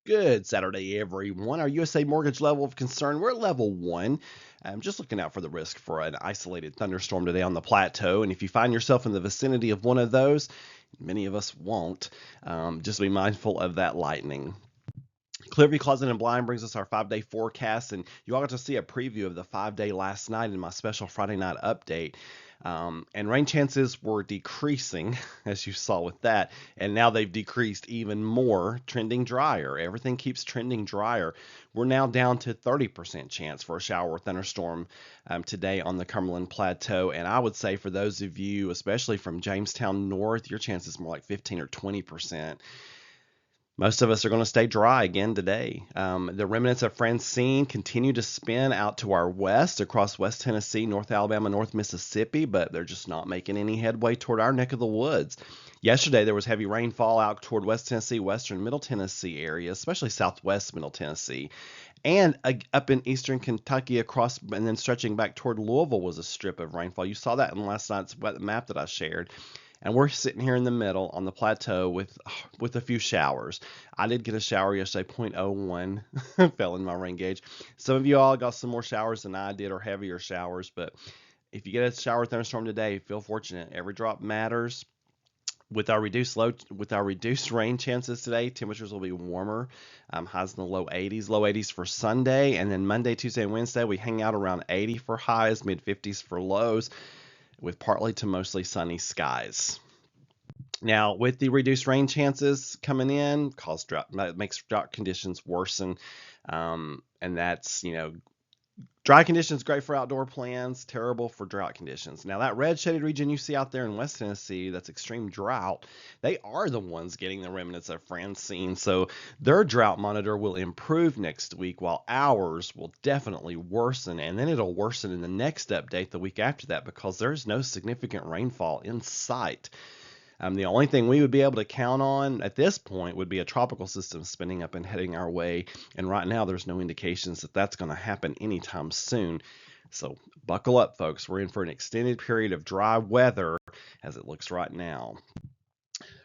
Good Saturday, everyone. Our USA mortgage level of concern, we're at level 1. I'm just looking out for the risk for an isolated thunderstorm today on the plateau. And if you find yourself in the vicinity of one of those, many of us won't, just be mindful of that lightning. Clearview Closet and Blind brings us our 5-day forecast, and you all got to see a preview of the 5-day last night in my special Friday night update. And rain chances were decreasing, as you saw with that, and now they've decreased even more, trending drier. Everything keeps trending drier. We're now down to 30% chance for a shower or thunderstorm today on the Cumberland Plateau. And I would say for those of you, especially from Jamestown north, your chance is more like 15 or 20%. Most of us are going to stay dry again today. The remnants of Francine continue to spin out to our west across West Tennessee, North Alabama, North Mississippi, but they're just not making any headway toward our neck of the woods. Yesterday, there was heavy rainfall out toward West Tennessee, Western Middle Tennessee area, especially Southwest Middle Tennessee. And up in eastern Kentucky across and then stretching back toward Louisville was a strip of rainfall. You saw that in last night's map that I shared. And we're sitting here in the middle on the plateau with a few showers. I did get a shower yesterday, 0.01 fell in my rain gauge. Some of you all got some more showers than I did, or heavier showers, but if you get a shower thunderstorm today, feel fortunate. Every drop matters. With our reduced rain chances today, temperatures will be warmer. Highs in the low 80s, low 80s for Sunday, and then Monday, Tuesday, and Wednesday we hang out around 80 for highs, mid 50s for lows, with partly to mostly sunny skies. Now, with the reduced rain chances coming in, that makes drought conditions worsen, and that's dry conditions great for outdoor plants, terrible for drought conditions. Now, that red shaded region you see out there in West Tennessee, that's extreme drought, they are the ones getting the remnants of Francine. So their drought monitor will improve next week, while ours will definitely worsen. And then it'll worsen in the next update the week after that, because there's no significant rainfall in sight. The only thing we would be able to count on at this point would be a tropical system spinning up and heading our way. And right now, there's no indications that that's going to happen anytime soon. So buckle up, folks. We're in for an extended period of dry weather as it looks right now.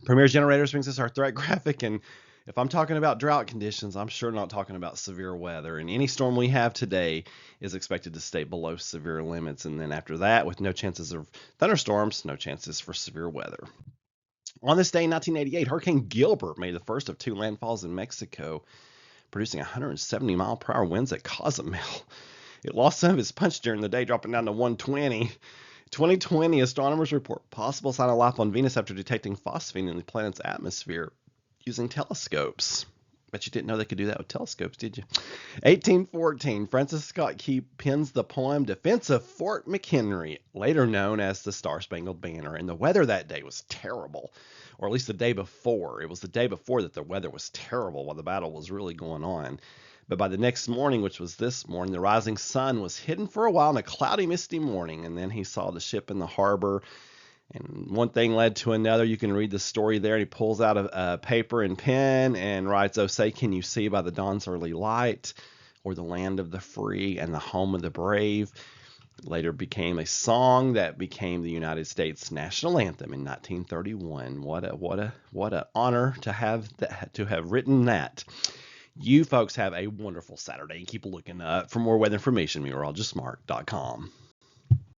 Premier Generators brings us our threat graphic. And if I'm talking about drought conditions, I'm sure not talking about severe weather. And any storm we have today is expected to stay below severe limits. And then after that, with no chances of thunderstorms, no chances for severe weather. On this day in 1988, Hurricane Gilbert made the first of 2 landfalls in Mexico, producing 170-mile-per-hour winds at Cozumel. It lost some of its punch during the day, dropping down to 120. 2020, astronomers report possible sign of life on Venus after detecting phosphine in the planet's atmosphere using telescopes. Bet you didn't know they could do that with telescopes, did you? 1814, Francis Scott Key pens the poem Defense of Fort McHenry, later known as the Star-Spangled Banner. And the weather that day was terrible, or at least the day before. It was the day before that the weather was terrible while the battle was really going on. But by the next morning, which was this morning, the rising sun was hidden for a while in a cloudy, misty morning. And then he saw the ship in the harbor. And one thing led to another. You can read the story there. He pulls out a paper and pen and writes, "Oh, say, can you see by the dawn's early light, or the land of the free and the home of the brave?" Later became a song that became the United States national anthem in 1931. What an honor to have written that. You folks have a wonderful Saturday, and keep looking up for more weather information. Meteorologistmark.com.